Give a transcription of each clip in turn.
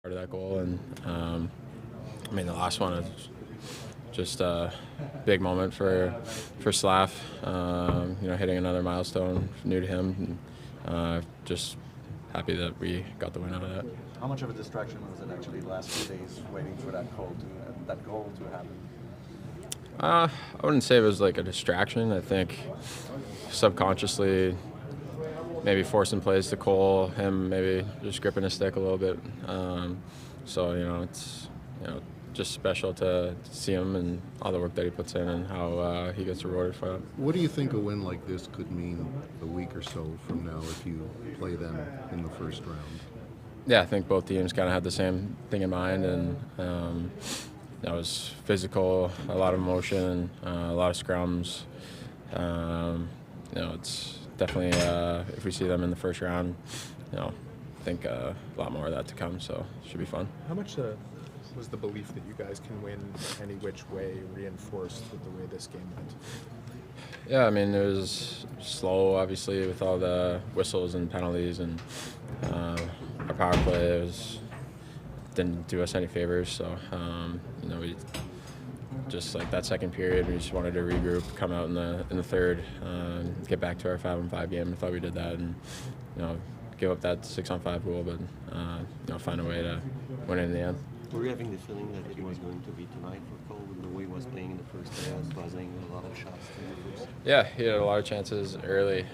part of that goal, and I mean the last one is just a big moment for Slav. Hitting another milestone new to him. Just happy that we got the win out of that. How much of a distraction was it actually the last few days waiting for that goal to happen? I wouldn't say it was like a distraction. I think subconsciously maybe forcing plays to Cole, him maybe just gripping his stick a little bit. It's just special to see him and all the work that he puts in and how he gets rewarded for it. What do you think a win like this could mean a week or so from now if you play them in the first round? Yeah, I think both teams kind of had the same thing in mind, and that was physical, a lot of emotion, a lot of scrums. It's definitely if we see them in the first round, I think a lot more of that to come. So it should be fun. How much was the belief that you guys can win any which way reinforced with the way this game went? Yeah, I mean, it was slow, obviously, with all the whistles and penalties, and our power play didn't do us any favors. So, we just like that second period, we just wanted to regroup, come out in the third, get back to our 5-on-5 game. I thought we did that, and give up that 6-on-5 goal, but find a way to win it in the end. Were you having the feeling that it was going to be tonight for Cole with the way he was playing in the first half, buzzing a lot of shots in the first? Yeah, he had a lot of chances early.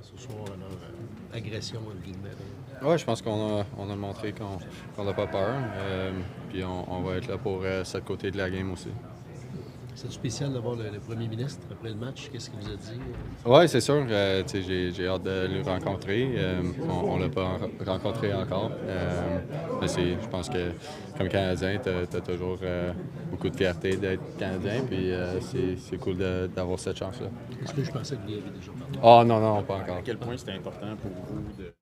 Ce soir à leur agression entre guillemets. Ouais, je pense qu'on a montré qu'on n'a pas peur. Puis on va être là pour ce côté de la game aussi. C'est spécial d'avoir le premier ministre après le match. Qu'est-ce qu'il vous a dit? Oui, c'est sûr. J'ai hâte de le rencontrer. On ne l'a pas rencontré encore. Mais je pense que comme Canadien, tu as toujours beaucoup de fierté d'être Canadien. Puis c'est cool d'avoir cette chance-là. Est-ce que je pensais que vous y avez déjà parlé? Oh non, pas encore. À quel point c'était important pour vous de...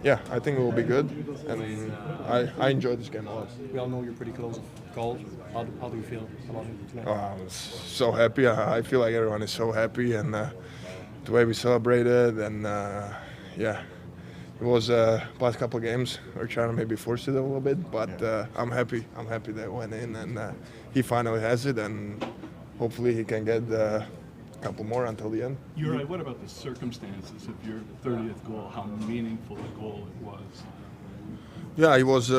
Yeah, I think it will be good, and I enjoyed this game a lot. We all know you're pretty close. Cole, how do you feel about it tonight? I'm so happy. I feel like everyone is so happy, and the way we celebrated, and it was past couple of games we're trying to maybe force it a little bit, but I'm happy. I'm happy that it went in, and he finally has it, and hopefully he can get a couple more until the end. You're right. What about the circumstances of your 30th goal? How meaningful a goal it was? Yeah, it was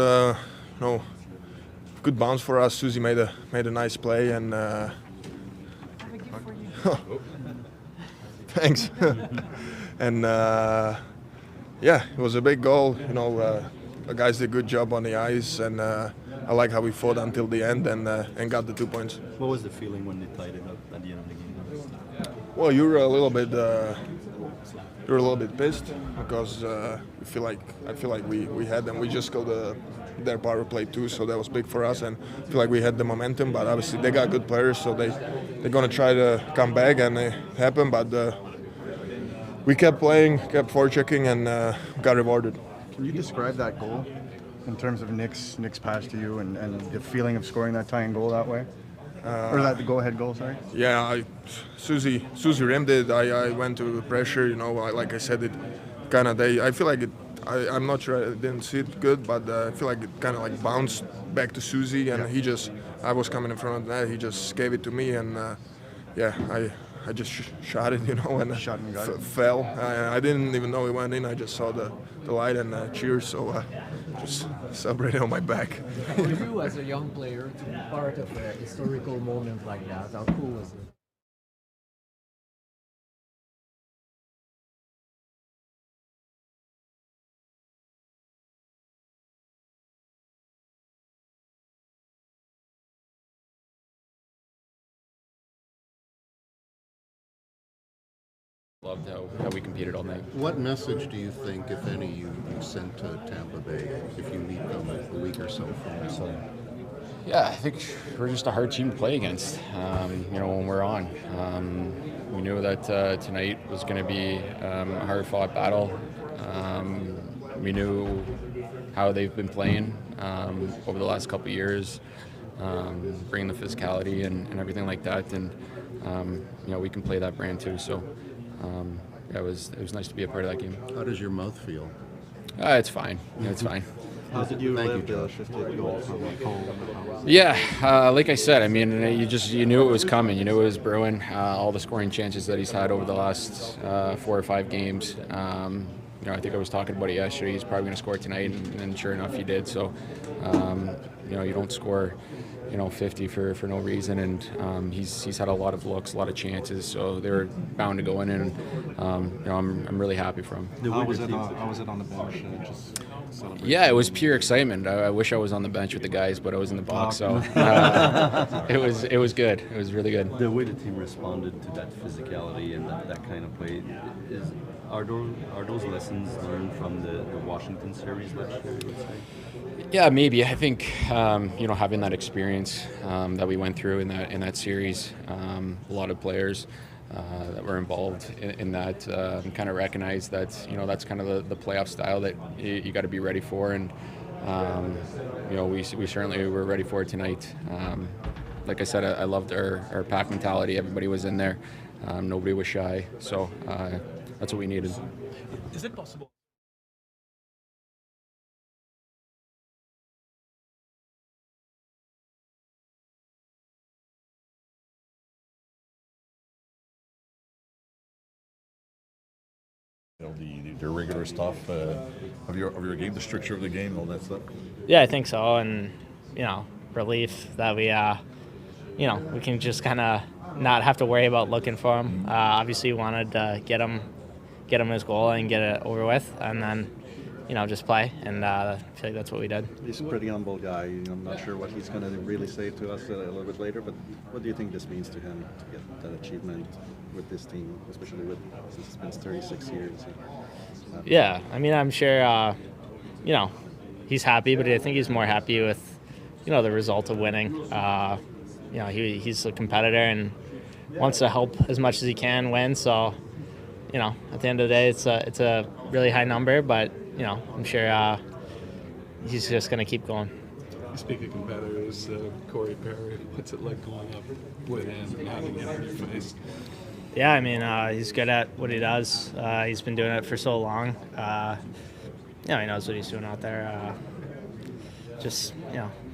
good bounce for us. Susie made a nice play, and thanks. And it was a big goal. The guys did a good job on the ice, and I like how we fought until the end and got the 2 points. What was the feeling when they tied it up at the end of the game? Well, you were a little bit pissed because I feel like we had them. We just got their power play too, so that was big for us, and I feel like we had the momentum. But obviously they got good players, so they're gonna try to come back, and it happened. But we kept playing, kept forechecking, and got rewarded. Can you describe that goal in terms of Nick's pass to you and the feeling of scoring that tying goal that way? Or that the go-ahead goal, sorry? Yeah, Susie rimmed it. I went to pressure, like I said, it kind of, I feel like it, I'm not sure, I didn't see it good, but I feel like it kind of like bounced back to Susie, and I was coming in front of that, he just gave it to me, and I just shot it, and Shot and got it. fell. I didn't even know it went in, I just saw the light and cheers, so just celebrated on my back. For you as a young player to be part of a historical moment like that, how cool was it? Loved how we competed all night. What message do you think, if any, you sent to Tampa Bay if you meet them a week or so from now? Yeah, I think we're just a hard team to play against, when we're on. We knew that tonight was going to be a hard-fought battle. We knew how they've been playing over the last couple of years, bringing the physicality and everything like that. And, we can play that brand too. So, it was nice to be a part of that game. How does your mouth feel? It's fine. It's fine. How did you live the 50th goal from home? Yeah, like I said, I mean, you knew it was coming. You knew it was brewing. All the scoring chances that he's had over the last 4 or 5 games. I think I was talking about it yesterday. He's probably going to score tonight, and sure enough, he did. So, you don't score, 50 for no reason, and he's had a lot of looks, a lot of chances. So they're bound to go in, and I'm really happy for him. How was it on the bench? Yeah, it was pure excitement. I wish I was on the bench with the guys, but I was in the box, so it was good. It was really good. The way the team responded to that physicality and that kind of play, are those lessons learned from the Washington series last year, you would say? Yeah, maybe. I think having that experience that we went through in that series, a lot of players that were involved in that kind of recognize that that's kind of the playoff style that you got to be ready for, and we certainly were ready for it tonight. Like I said, I loved our pack mentality. Everybody was in there. Nobody was shy, so that's what we needed. Is it possible? The regular stuff of your game, the structure of the game, all that stuff. Yeah, I think so, and relief that we we can just kind of not have to worry about looking for him. Obviously, we wanted to get him his goal and get it over with, and then just play, and I feel like that's what we did. He's a pretty humble guy. I'm not sure what he's going to really say to us a little bit later, but what do you think this means to him to get that achievement with this team, especially since it's been 36 years? Yeah, I mean, I'm sure, he's happy, but I think he's more happy with, the result of winning. He's a competitor and wants to help as much as he can win. So, at the end of the day, it's a really high number, but I'm sure he's just going to keep going. You speak of competitors, Corey Perry. What's it like going up with him and having it on your face? Yeah, I mean, he's good at what he does. He's been doing it for so long. He knows what he's doing out there.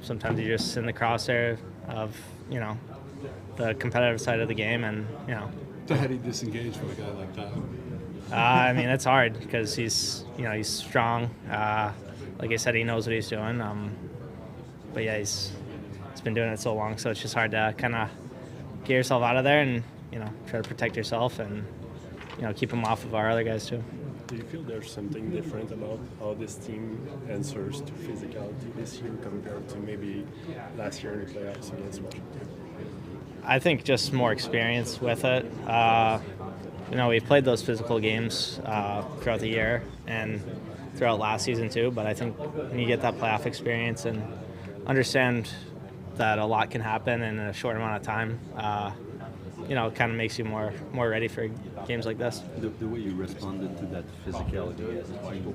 Sometimes you're just in the crosshair of, the competitive side of the game, and, So how do you disengage from a guy like that? I mean, it's hard because he's strong. Like I said, he knows what he's doing. But yeah, he's been doing it so long, so it's just hard to kind of get yourself out of there and try to protect yourself and keep him off of our other guys too. Do you feel there's something different about how this team answers to physicality this year compared to maybe last year in the playoffs against Washington? I think just more experience with it. We've played those physical games throughout the year and throughout last season too, but I think when you get that playoff experience and understand that a lot can happen in a short amount of time, it kind of makes you more ready for games like this. The way you responded to that physicality as a team.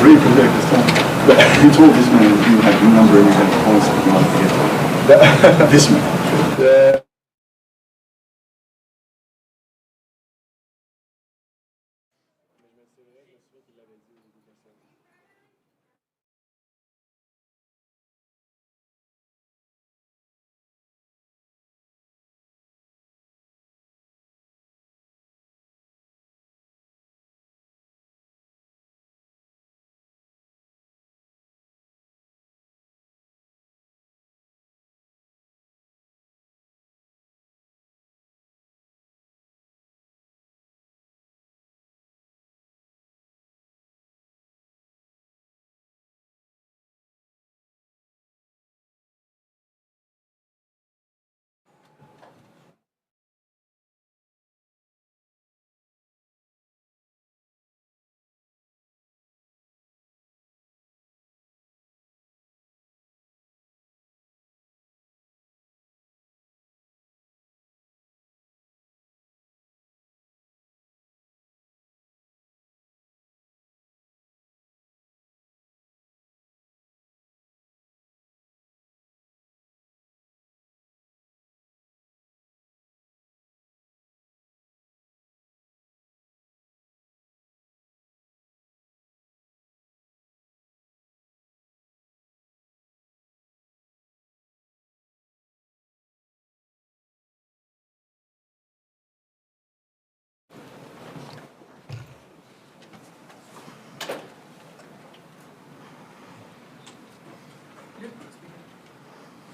Ready for this time. You told this man you had your number and you had a points that you wanted to get. This man.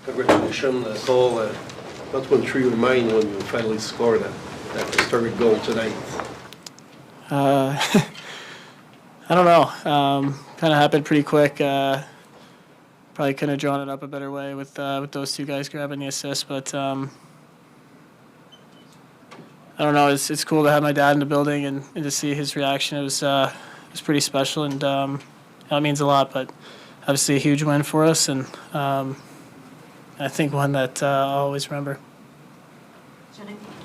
Congratulations, Cole. What went through your mind when you finally scored that historic goal tonight? I don't know. Kind of happened pretty quick. Probably couldn't have drawn it up a better way with those two guys grabbing the assist, but I don't know. It's cool to have my dad in the building and to see his reaction. It was pretty special, and it means a lot. But obviously a huge win for us, and I think one that I'll always remember.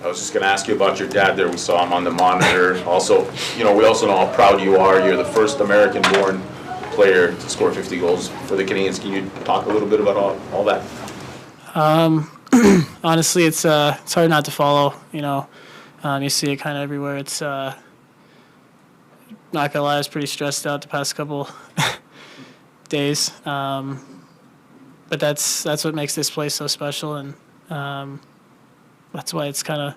I was just going to ask you about your dad there. We saw him on the monitor. Also, we also know how proud you are. You're the first American-born player to score 50 goals for the Canadiens. Can you talk a little bit about all that? Honestly, it's hard not to follow. You see it kind of everywhere. It's not gonna lie, I was pretty stressed out the past couple days. But that's what makes this place so special, and that's why it's kind of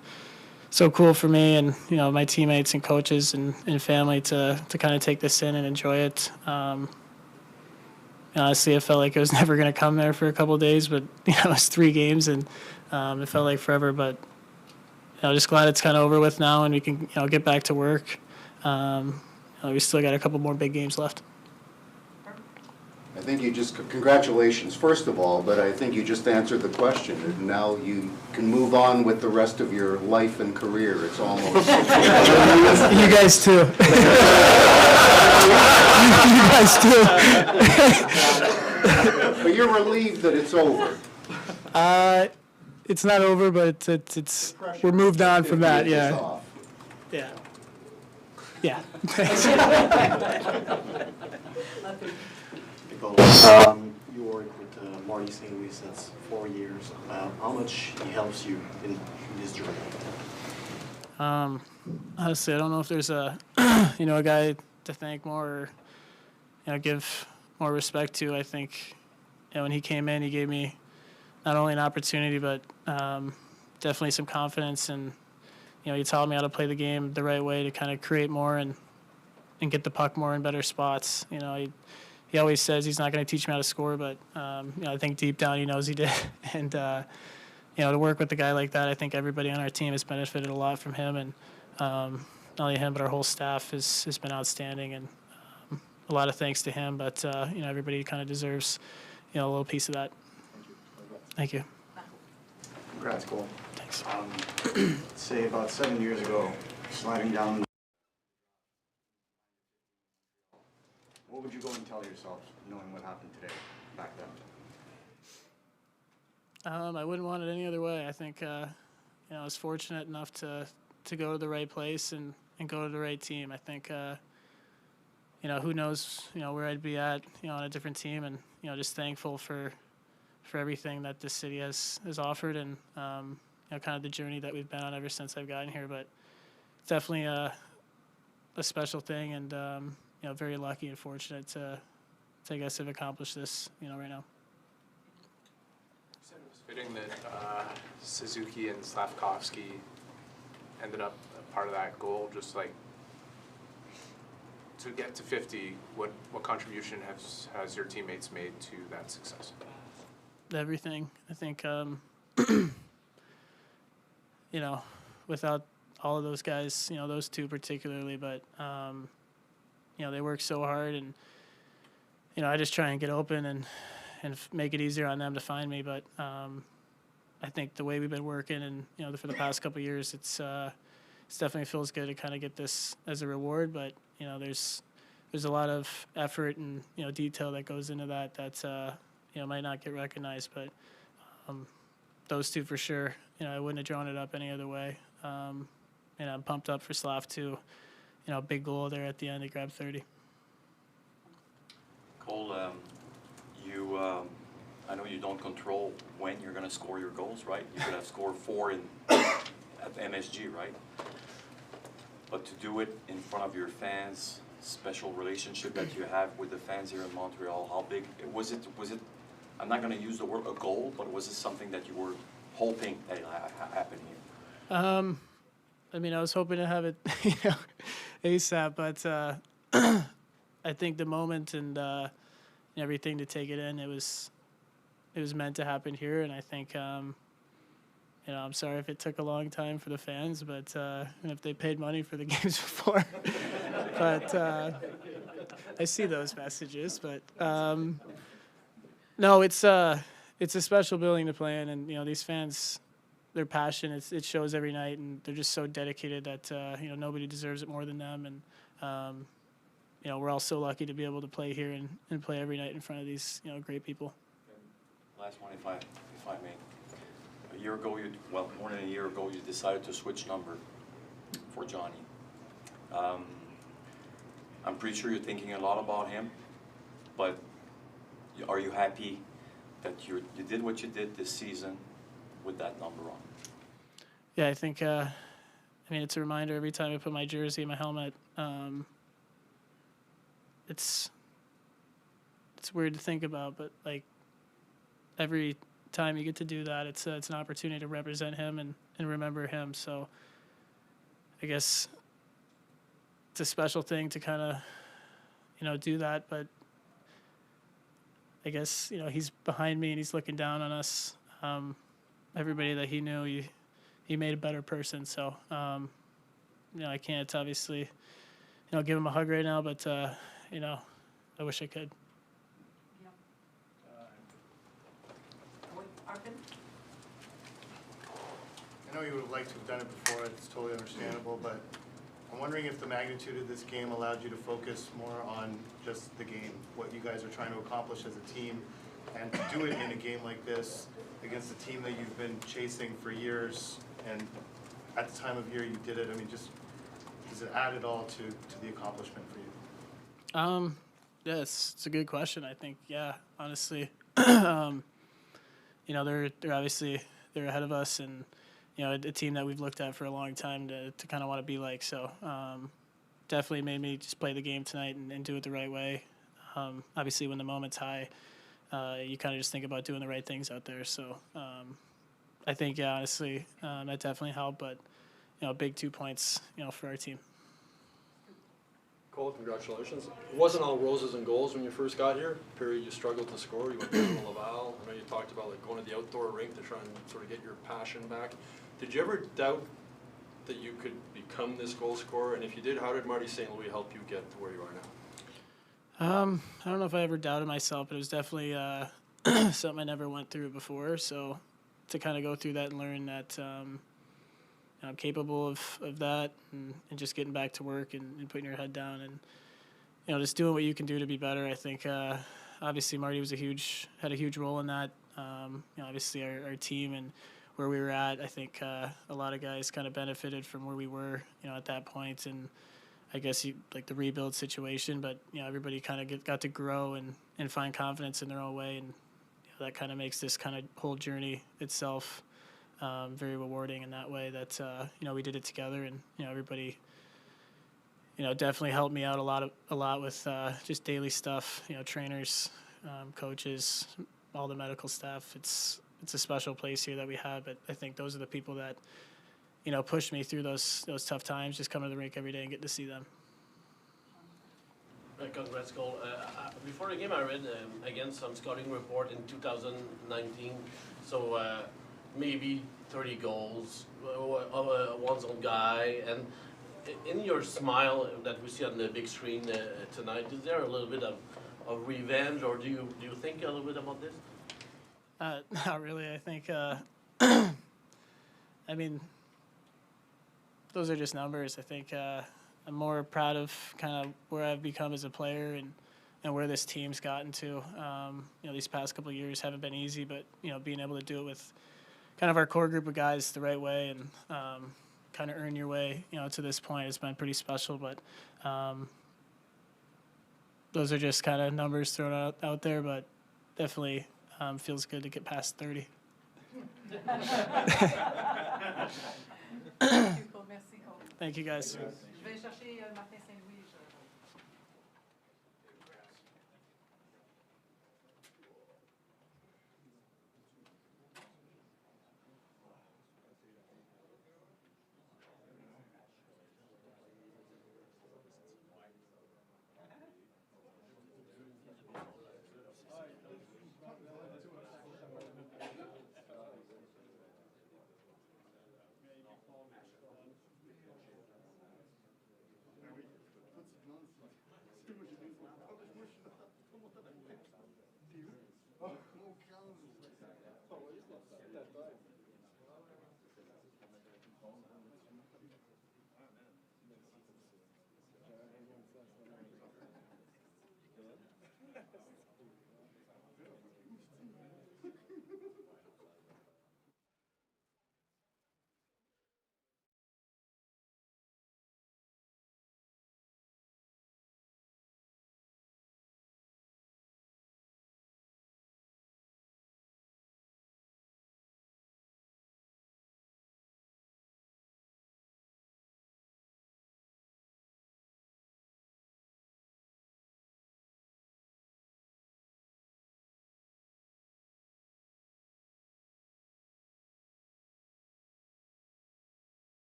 so cool for me and my teammates and coaches and family to kind of take this in and enjoy it. Honestly, it felt like it was never going to come there for a couple of days, but it was 3 games and it felt like forever. But just glad it's kind of over with now and we can get back to work. We still got a couple more big games left. I think you just, congratulations, first of all, but I think you just answered the question. And now you can move on with the rest of your life and career. It's almost. You guys too. You guys too. But you're relieved that it's over. It's not over, but it's we're moved on from that. Yeah. Yeah. Yeah. You work with Marty St. Louis since 4 years. How much he helps you in this journey? Honestly, I don't know if there's a a guy to thank more or give more respect to. I think when he came in, he gave me not only an opportunity but definitely some confidence, and he taught me how to play the game the right way to kind of create more and get the puck more in better spots. He always says he's not going to teach me how to score, but I think deep down he knows he did. And to work with a guy like that, I think everybody on our team has benefited a lot from him, and not only him but our whole staff has been outstanding. And a lot of thanks to him, but everybody kind of deserves a little piece of that. Thank you. Congrats, Cole. Thanks. Say about 7 years ago, sliding down. What would you go and tell yourself, knowing what happened today, back then? I wouldn't want it any other way. I think I was fortunate enough to go to the right place and go to the right team. I think who knows, where I'd be at, on a different team, and just thankful for everything that this city has offered, and kind of the journey that we've been on ever since I've gotten here. But it's definitely a special thing, and very lucky and fortunate to I guess have accomplished this, right now. You said it was fitting that Suzuki and Slafkovsky ended up a part of that goal. Just like to get to 50, what contribution has your teammates made to that success? Everything. I think, without all of those guys, those two particularly, but, they work so hard, and, I just try and get open and make it easier on them to find me. But I think the way we've been working and, for the past couple of years, it's definitely feels good to kind of get this as a reward. But, there's a lot of effort and, detail that goes into that might not get recognized. But those two for sure, I wouldn't have drawn it up any other way. And I'm pumped up for Slav too. Big goal there at the end to grab 30. Cole, I know you don't control when you're going to score your goals, right? You could have scored 4 at MSG, right? But to do it in front of your fans, special relationship that you have with the fans here in Montreal, how big was it? I'm not going to use the word a goal, but was it something that you were hoping that happened here? I was hoping to have it, ASAP, but I think the moment and everything to take it in, it was meant to happen here, and I think I'm sorry if it took a long time for the fans, but and if they paid money for the games before, but I see those messages, but no, it's a special building to play in, and these fans, their passion, it shows every night, and they're just so dedicated that nobody deserves it more than them, and we're all so lucky to be able to play here and play every night in front of these great people. Last one, if I may. A year ago, more than a year ago, you decided to switch number for Johnny. I'm pretty sure you're thinking a lot about him, but are you happy that you did what you did this season with that number on? Yeah, I think, it's a reminder every time I put my jersey and my helmet. It's weird to think about, but like every time you get to do that, it's an opportunity to represent him and remember him. So I guess it's a special thing to kind of, do that. But I guess, he's behind me and he's looking down on us. Everybody that he knew, he made a better person. So, I can't obviously, give him a hug right now, but, I wish I could. I know you would have liked to have done it before, it's totally understandable, but I'm wondering if the magnitude of this game allowed you to focus more on just the game, what you guys are trying to accomplish as a team, and to do it in a game like this against a team that you've been chasing for years, and at the time of year you did it. Does it add at all to the accomplishment for you? Yeah, it's a good question. I think, yeah, honestly, they're obviously they're ahead of us, and a team that we've looked at for a long time to kind of want to be like. So definitely made me just play the game tonight and do it the right way. Obviously, when the moment's high, you kind of just think about doing the right things out there. So I think, yeah, honestly, that definitely helped. But big 2 points, for our team. Cole, congratulations. It wasn't all roses and goals when you first got here. Period, you struggled to score. You went down to Laval. I know you talked about going to the outdoor rink to try and sort of get your passion back. Did you ever doubt that you could become this goal scorer? And if you did, how did Marty St. Louis help you get to where you are now? I don't know if I ever doubted myself, but it was definitely something I never went through before. So to kind of go through that and learn that I'm capable of that and just getting back to work and putting your head down and, just doing what you can do to be better. I think, obviously Marty had a huge role in that. Obviously our team and where we were at, I think a lot of guys kind of benefited from where we were, at that point. And I guess like the rebuild situation, but everybody kind of got to grow and find confidence in their own way, and that kind of makes this kind of whole journey itself very rewarding in that way. That we did it together, and everybody definitely helped me out a lot with just daily stuff. Trainers, coaches, all the medical staff. It's a special place here that we have, but I think those are the people that pushed me through those tough times, just coming to the rink every day and getting to see them. Congrats, Cole. Before the game, I read, again, some scouting report in 2019. So maybe 30 goals, one-zone guy. And in your smile that we see on the big screen tonight, is there a little bit of revenge, or do you think a little bit about this? Not really. I think, I mean, those are just numbers. I think I'm more proud of kind of where I've become as a player and where this team's gotten to. These past couple of years haven't been easy, but being able to do it with kind of our core group of guys the right way and kind of earn your way to this point has been pretty special. But those are just kind of numbers thrown out there, but definitely feels good to get past 30. Thank you, guys. Je vais chercher Martin Saint-Louis.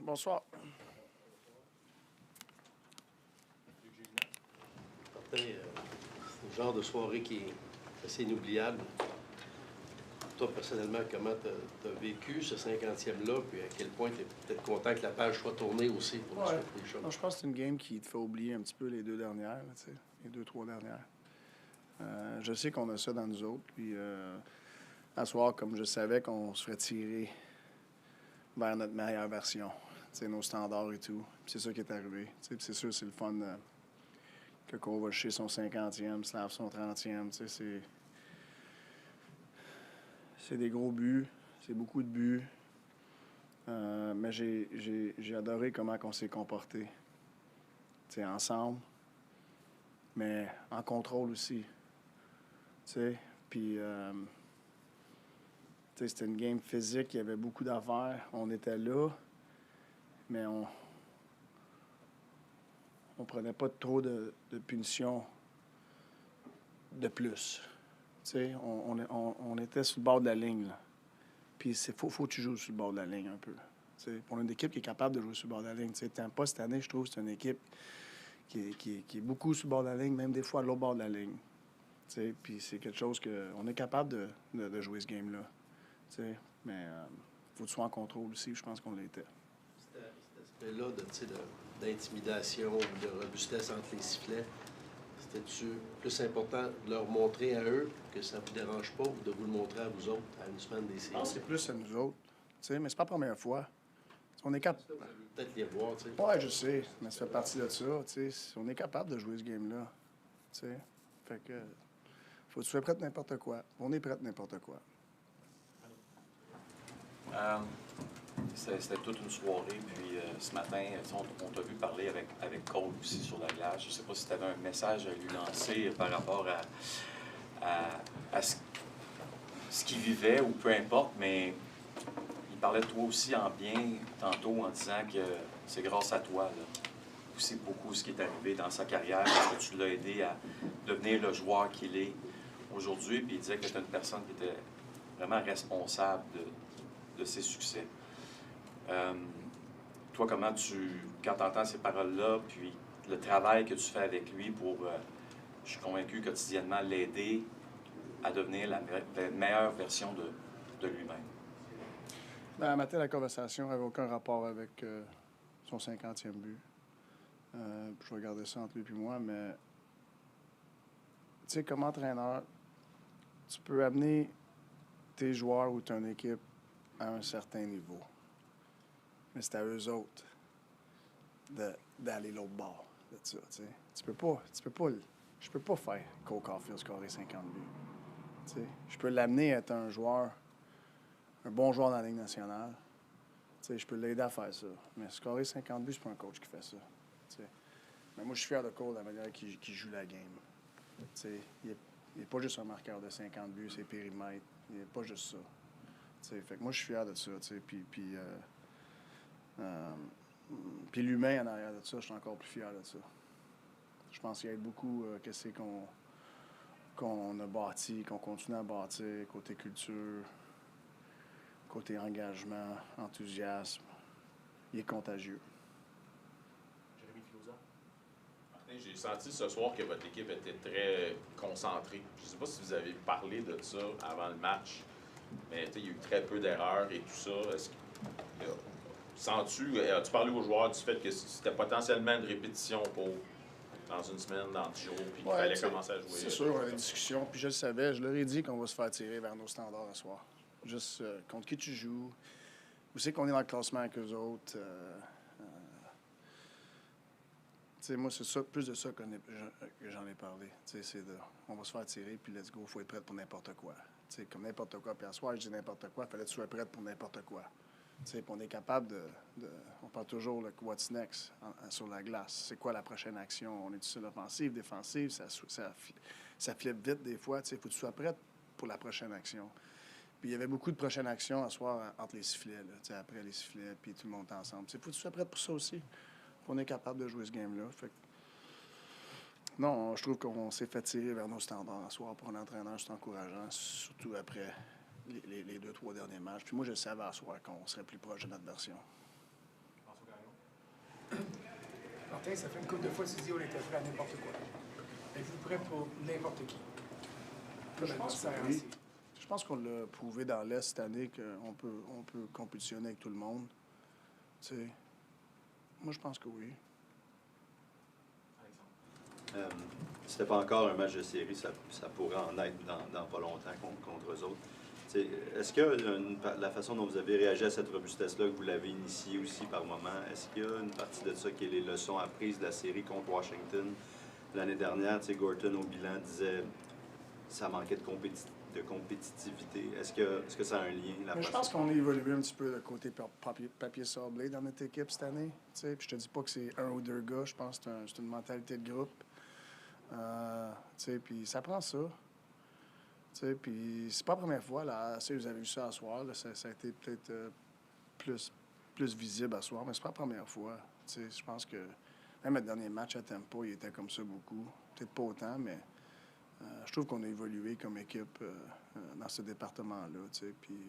Bonsoir. Martin, genre de soirée qui est assez inoubliable. Toi, personnellement, comment tu as vécu ce 50e-là, puis à quel point tu es peut-être content que la page soit tournée aussi pour la suite des choses? Non, je pense que c'est une game qui te fait oublier un petit peu les 2 dernières, là, les 2-3 dernières. Je sais qu'on a ça dans nous autres, puis à soir, comme je savais qu'on se ferait tirer vers notre meilleure version, nos standards et tout. C'est ça qui est arrivé. C'est sûr, c'est le fun que Cole va chercher son 50e, Slav son 30e. C'est des gros buts, c'est beaucoup de buts. Mais j'ai adoré comment on s'est comporté. Ensemble, mais en contrôle aussi. Puis, c'était une game physique, il y avait beaucoup d'affaires. On était là, mais on prenait pas trop de punitions de plus. On était sur le bord de la ligne. Là. Puis faut que tu joues sur le bord de la ligne un peu. Pour une équipe qui est capable de jouer sur le bord de la ligne. Tampa, cette année, je trouve que c'est une équipe qui est beaucoup sur le bord de la ligne, même des fois à l'autre bord de la ligne. Puis c'est quelque chose qu'on est capable de jouer ce game-là. Mais faut que tu sois en contrôle aussi, je pense qu'on l'était. Cet aspect-là d'intimidation ou de robustesse entre les sifflets, c'était-tu plus important de leur montrer à eux que ça ne vous dérange pas ou de vous le montrer à vous autres à une semaine des séries? Je pense que c'est plus à nous autres. Mais c'est pas la première fois. On est capable. Peut-être les voir, tu sais. Ouais, je sais, mais ça fait partie de ça. On est capable de jouer ce game-là. Fait que faut que tu sois prêt de n'importe quoi. On est prêt de n'importe quoi. C'était toute une soirée, puis ce matin, on t'a vu parler avec Cole aussi sur la glace. Je ne sais pas si tu avais un message à lui lancer par rapport à ce qu'il vivait ou peu importe, mais il parlait de toi aussi en bien tantôt en disant que c'est grâce à toi, là, aussi beaucoup ce qui est arrivé dans sa carrière, parce que tu l'as aidé à devenir le joueur qu'il est aujourd'hui, puis il disait que tu étais une personne qui était vraiment responsable de ses succès. Toi, quand tu entends ces paroles-là, puis le travail que tu fais avec lui pour, je suis convaincu, quotidiennement, l'aider à devenir la meilleure version de lui-même? À matin, la conversation n'avait aucun rapport avec son 50e but. Je vais garder ça entre lui et moi, mais tu sais, comme entraîneur, tu peux amener tes joueurs ou ton équipe à un certain niveau. Mais c'est à eux autres d'aller l'autre bord de ça, tu sais. Je peux pas faire Caufield scorer 50 buts. Tu sais, je peux l'amener à être un joueur, un bon joueur dans la Ligue nationale. Tu sais, je peux l'aider à faire ça. Mais scorer 50 buts, c'est pas un coach qui fait ça. Tu sais. Mais moi, je suis fier de Cole de la manière qu'il joue la game. Tu sais, il n'est pas juste un marqueur de 50 buts, c'est périmètre. Il n'est pas juste ça. Tu sais, fait que moi, je suis fier de ça. Tu sais, puis l'humain en arrière de ça, je suis encore plus fier de ça. Je pense qu'il y a beaucoup qu'est-ce qu'on a bâti, qu'on continue à bâtir, côté culture, côté engagement, enthousiasme. Il est contagieux. J'ai senti ce soir que votre équipe était très concentrée. Je ne sais pas si vous avez parlé de ça avant le match, mais il y a eu très peu d'erreurs et tout ça. As-tu parlé aux joueurs du fait que c'était potentiellement une répétition pour dans une semaine, dans 10 jours, puis qu'il fallait commencer à jouer? C'est sûr, on a une discussion, puis je le savais, je leur ai dit qu'on va se faire tirer vers nos standards ce soir. Juste contre qui tu joues, où c'est qu'on est dans le classement avec eux autres. Moi, c'est ça, plus de ça que j'en ai parlé. On va se faire tirer, puis let's go, il faut être prêt pour n'importe quoi. Comme n'importe quoi. Puis à soir, je dis n'importe quoi, il fallait que tu sois prêt pour n'importe quoi. Puis on est capable on parle toujours le what's next sur la glace. C'est quoi la prochaine action? On est sur l'offensive, défensive, ça flippe vite des fois. Il faut que tu sois prêt pour la prochaine action. Puis il y avait beaucoup de prochaines actions à soir entre les sifflets, là, après les sifflets, puis tout le monde est ensemble. Il faut que tu sois prêt pour ça aussi. On est capable de jouer ce game-là. Fait que... Non, je trouve qu'on s'est fait tirer vers nos standards à soir pour un entraîneur. C'est encourageant, surtout après les 2-3 derniers matchs. Puis moi, je savais à soir qu'on serait plus proche de notre version. Martin, ça fait une couple de fois que tu dis qu'on était prêt à n'importe quoi. Êtes-vous prêt pour n'importe qui? Je pense que oui. Je pense qu'on l'a prouvé dans l'Est cette année qu'on peut compétitionner avec tout le monde. Tu sais, moi, je pense que oui. C'était pas encore un match de série, ça pourrait en être dans pas longtemps contre eux autres. Est-ce que la façon dont vous avez réagi à cette robustesse-là, que vous l'avez initiée aussi par moment, est-ce qu'il y a une partie de ça qui est les leçons apprises de la série contre Washington l'année dernière? Gorton au bilan disait que ça manquait de compétitivité. Est-ce que ça a un lien? Mais je pense qu'on a évolué un petit peu de côté papier sablé dans notre équipe cette année. Puis je te dis pas que c'est un ou deux gars, je pense que c'est une mentalité de groupe. Puis ça prend ça. Puis c'est pas la première fois, là, vous avez vu ça à soir, là, ça a été peut-être plus visible à soir, mais c'est pas la première fois. Je pense que même le dernier match à Tampa, il était comme ça beaucoup. Peut-être pas autant, mais je trouve qu'on a évolué comme équipe dans ce département-là. Puis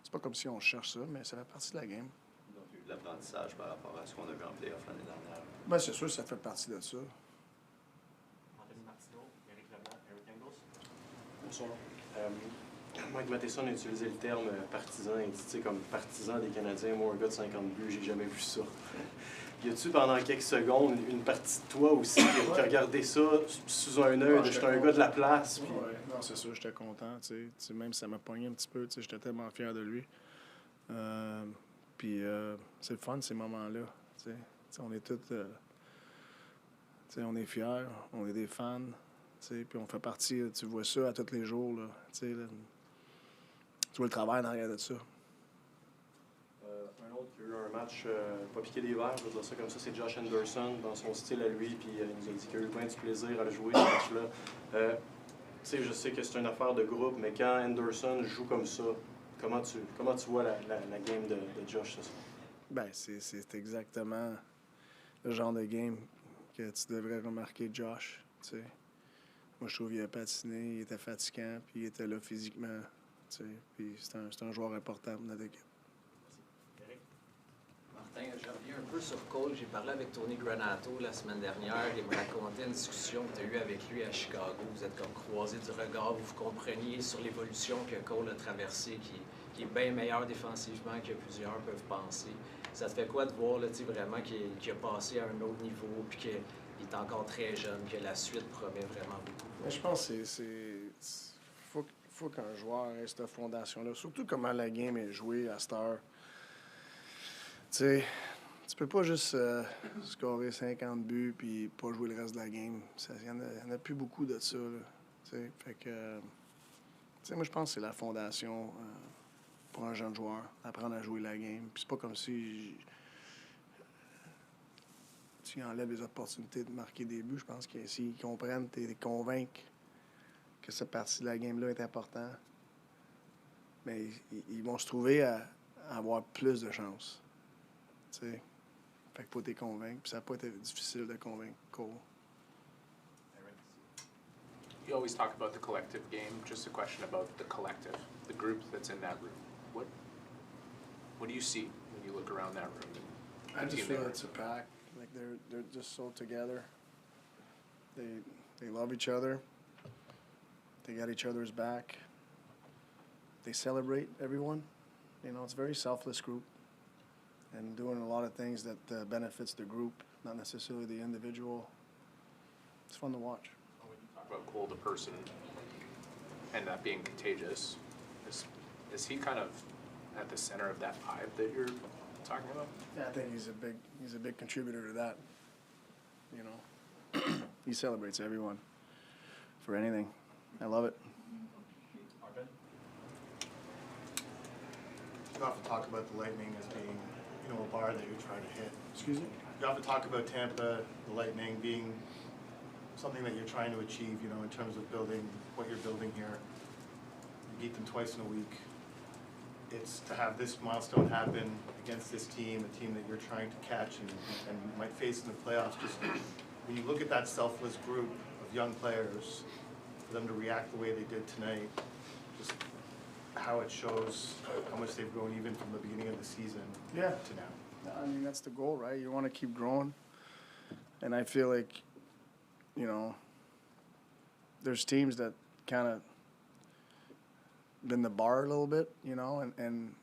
c'est pas comme si on cherche ça, mais ça fait partie de la game. Donc, il y a eu de l'apprentissage par rapport à ce qu'on a vu en playoff l'année dernière. Bien, c'est sûr, ça fait partie de ça. Bonsoir. Mike Matheson a utilisé le terme partisan. Il dit, comme partisan des Canadiens, moi, un gars de 50 buts, j'ai jamais vu ça. Y a-tu pendant quelques secondes une partie de toi aussi qui a regardé ça sous un œil, j'étais un gars de la place? Puis... Ouais, non, c'est sûr, j'étais content. Même si ça m'a pogné un petit peu, j'étais tellement fier de lui. Puis c'est le fun, ces moments-là. On est tous. On est fiers, on est des fans. Puis on fait partie, tu vois ça à tous les jours. Là, tu vois le travail en arrière de ça. Un autre qui a eu un match pas piqué des verres, je vais dire ça comme ça, c'est Josh Anderson, dans son style à lui, puis il nous a dit qu'il a eu plein de plaisir à le jouer, ce match-là. Je sais que c'est une affaire de groupe, mais quand Anderson joue comme ça, comment tu vois la game de Josh ce soir? Ben, c'est exactement le genre de game que tu devrais remarquer Josh, t'sais. Moi, je trouve qu'il a patiné, il était fatigant, puis il était là physiquement. Puis c'est un joueur important pour notre équipe. Martin, je reviens un peu sur Cole. J'ai parlé avec Tony Granato la semaine dernière. Il me racontait une discussion que tu as eue avec lui à Chicago. Vous êtes comme croisés du regard, vous compreniez sur l'évolution que Cole a traversée, qui est bien meilleure défensivement que plusieurs peuvent penser. Ça te fait quoi de voir là, vraiment qu'il a passé à un autre niveau, puis qu'il est encore très jeune, que la suite promet vraiment beaucoup? Mais je pense que faut qu'un joueur ait cette fondation-là, surtout comment la game est jouée à cette heure. Tu peux pas juste scorer 50 buts puis pas jouer le reste de la game. Il y en a plus beaucoup de ça. Là, fait que, moi, je pense que c'est la fondation pour un jeune joueur, apprendre à jouer la game. Puis c'est pas comme si tu enlèves les opportunités de marquer des buts. Je pense que s'ils comprennent, tu les convaincre que cette partie de la game-là est importante, mais ils vont se trouver à avoir plus de chances. Fait qu'il faut les convaincre. Puis ça n'a pas été difficile de convaincre Cole. You always talk about the collective game. Just a question about the collective, the group that's in that room. What do you see when you look around that room? I just feel it's a pack. Like they're just so together. They love each other. They got each other's back. They celebrate everyone. It's a very selfless group and doing a lot of things that benefits the group, not necessarily the individual. It's fun to watch. When you talk about Cole, the person, and that being contagious, is he kind of at the center of that vibe that you're talking about? Yeah, I think he's a big contributor to that. He celebrates everyone for anything. I love it. You often talk about the Lightning as being, a bar that you're trying to hit. Excuse me? You often talk about Tampa, the Lightning being something that you're trying to achieve, in terms of building what you're building here. You beat them twice in a week. It's to have this milestone happen against this team, a team that you're trying to catch and might face in the playoffs. Just when you look at that selfless group of young players, for them to react the way they did tonight, just how it shows how much they've grown even from the beginning of the season to now. I mean, that's the goal, right? You want to keep growing. And I feel like, there's teams that kind of been the bar a little bit, you know, and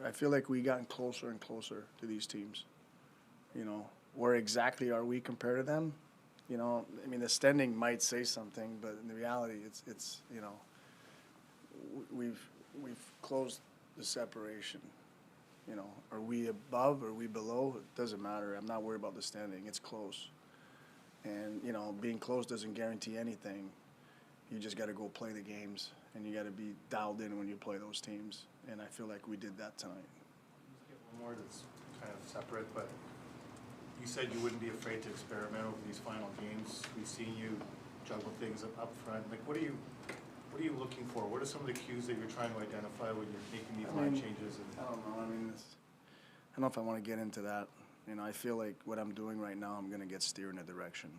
I feel like we gotten closer and closer to these teams. You know, where exactly are we compared to them? You know, I mean, the standing might say something, but in reality, it's you know, we've closed the separation. You know, are we above? Are we below? It doesn't matter. I'm not worried about the standing. It's close. And, you know, being close doesn't guarantee anything. You just got to go play the games, and you got to be dialed in when you play those teams. And I feel like we did that tonight. One more that's kind of separate, but you said you wouldn't be afraid to experiment over these final games. We've seen you juggle things up front. Like, what are you looking for? What are some of the cues that you're trying to identify when you're making these line changes? I don't know. I mean, I don't know if I want to get into that. You know, I feel like what I'm doing right now, I'm going to get steered in a direction.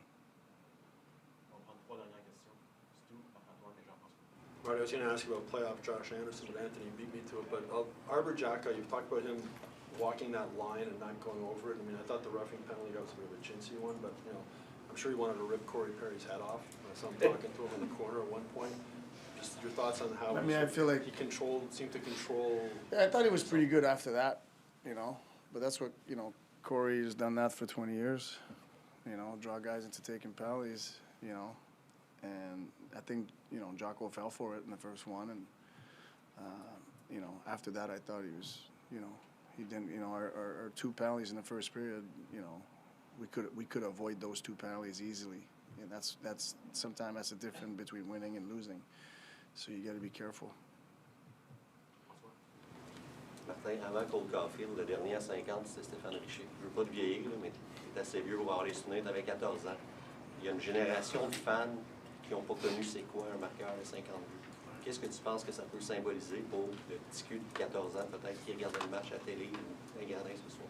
Right, I was going to ask you about playoff Josh Anderson, but Anthony beat me to it. But Arbor Jacka, you've talked about him walking that line and not going over it. I mean, I thought the roughing penalty got some of a chintzy one, but, you know, I'm sure he wanted to rip Corey Perry's head off. I saw him talking to him in the corner at one point. Just your thoughts on how I feel like he seemed to control. Yeah, I thought he was pretty good after that, you know. But that's what, you know, Corey has done that for 20 years. You know, draw guys into taking penalties, you know. And I think, you know, Jocko fell for it in the first one. And, you know, after that, I thought he was, you know, he didn't, you know, our two penalties in the first period, you know, we could avoid those two penalties easily. And that's sometimes that's the difference between winning and losing. So you got to be careful. Martin, avant Cole Caufield, le dernier à 50, c'était Stéphane Richer. Je ne veux pas te vieillir, là, mais tu es assez vieux pour avoir les souvenirs. Tu avais 14 ans. Il y a une génération de fans qui n'ont pas connu c'est quoi un marqueur de 50 buts. Qu'est-ce que tu penses que ça peut symboliser pour le petit cul de 14 ans, peut-être, qui regardait le match à télé ou un gardien ce soir?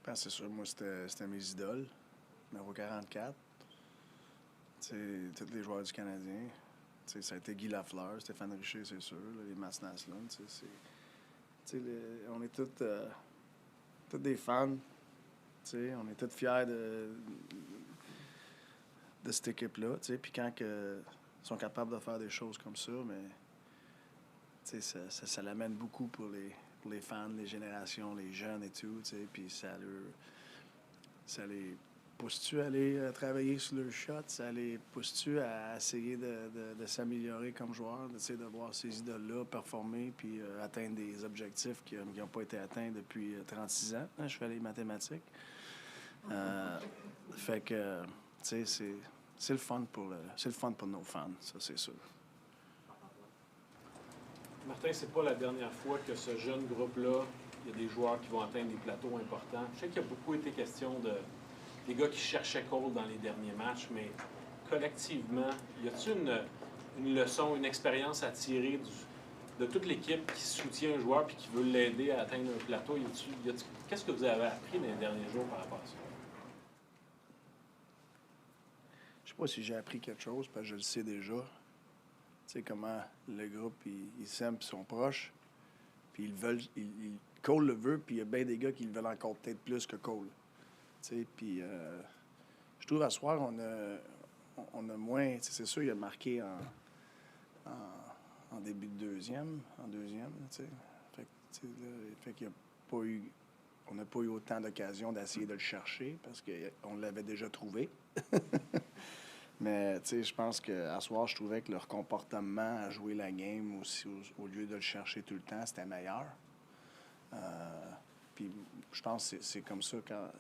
Ben, c'est sûr, moi, c'était mes idoles. Numéro 44. Tous les joueurs du Canadien. T'sais, ça a été Guy Lafleur, Stéphane Richer, c'est sûr, là, les Matheson. On est tous des fans. On est tous fiers de cette équipe-là. Puis quand ils sont capables de faire des choses comme ça, mais ça l'amène beaucoup pour les fans, les générations, les jeunes et tout. Puis ça les pousse-tu à aller travailler sur leur shot? Ça les pousse-tu à essayer de s'améliorer comme joueur, de voir ces idoles-là performer puis atteindre des objectifs qui n'ont pas été atteints depuis 36 ans? Hein, je fais les mathématiques. Fait que, tu sais, c'est le fun pour nos fans, ça, c'est sûr. Martin, c'est pas la dernière fois que ce jeune groupe-là, il y a des joueurs qui vont atteindre des plateaux importants. Je sais qu'il y a beaucoup été question des gars qui cherchaient Cole dans les derniers matchs, mais collectivement, y a-t-il une leçon, une expérience à tirer de toute l'équipe qui soutient un joueur et qui veut l'aider à atteindre un plateau? Qu'est-ce que vous avez appris dans les derniers jours par rapport à ça? Je sais pas si j'ai appris quelque chose, parce que je le sais déjà. Tu sais comment le groupe, ils s'aiment et sont proches. Puis ils veulent... Cole le veut, puis il y a bien des gars qui le veulent encore peut-être plus que Cole. Puis je trouve à ce soir, on a moins... C'est sûr, il a marqué en début de deuxième. Fait qu'il y a pas eu... On n'a pas eu autant d'occasions d'essayer de le chercher parce qu'on l'avait déjà trouvé. Mais je pense qu'à ce soir, je trouvais que leur comportement à jouer la game aussi, au lieu de le chercher tout le temps, c'était meilleur. Puis je pense que c'est comme ça quand...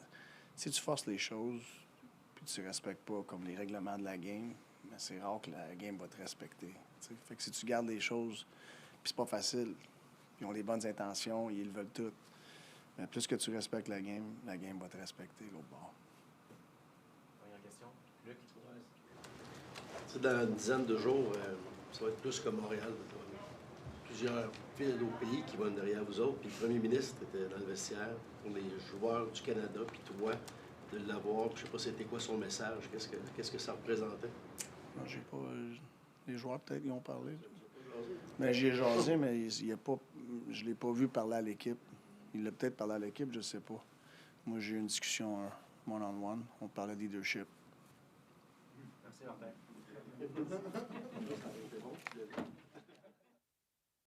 Si tu forces les choses, puis tu ne respectes pas comme les règlements de la game, ben c'est rare que la game va te respecter. T'sais. Fait que si tu gardes les choses, puis c'est pas facile, ils ont les bonnes intentions, ils le veulent tout. Mais plus que tu respectes la game va te respecter l'autre bord. Première question. Luc? Dans une dizaine de jours, ça va être plus comme Montréal. Plusieurs villes au pays qui vont derrière vous autres. Puis le premier ministre était dans le vestiaire pour les joueurs du Canada, puis toi, de l'avoir. Je ne sais pas c'était quoi son message. Qu'est-ce que ça représentait? Non, j'ai pas... les joueurs, peut-être, ils ont parlé. Mais j'y ai jasé, mais il a pas, je ne l'ai pas vu parler à l'équipe. Il l'a peut-être parlé à l'équipe, je ne sais pas. Moi, j'ai eu une discussion one-on-one. On parlait de leadership. Merci, Martin.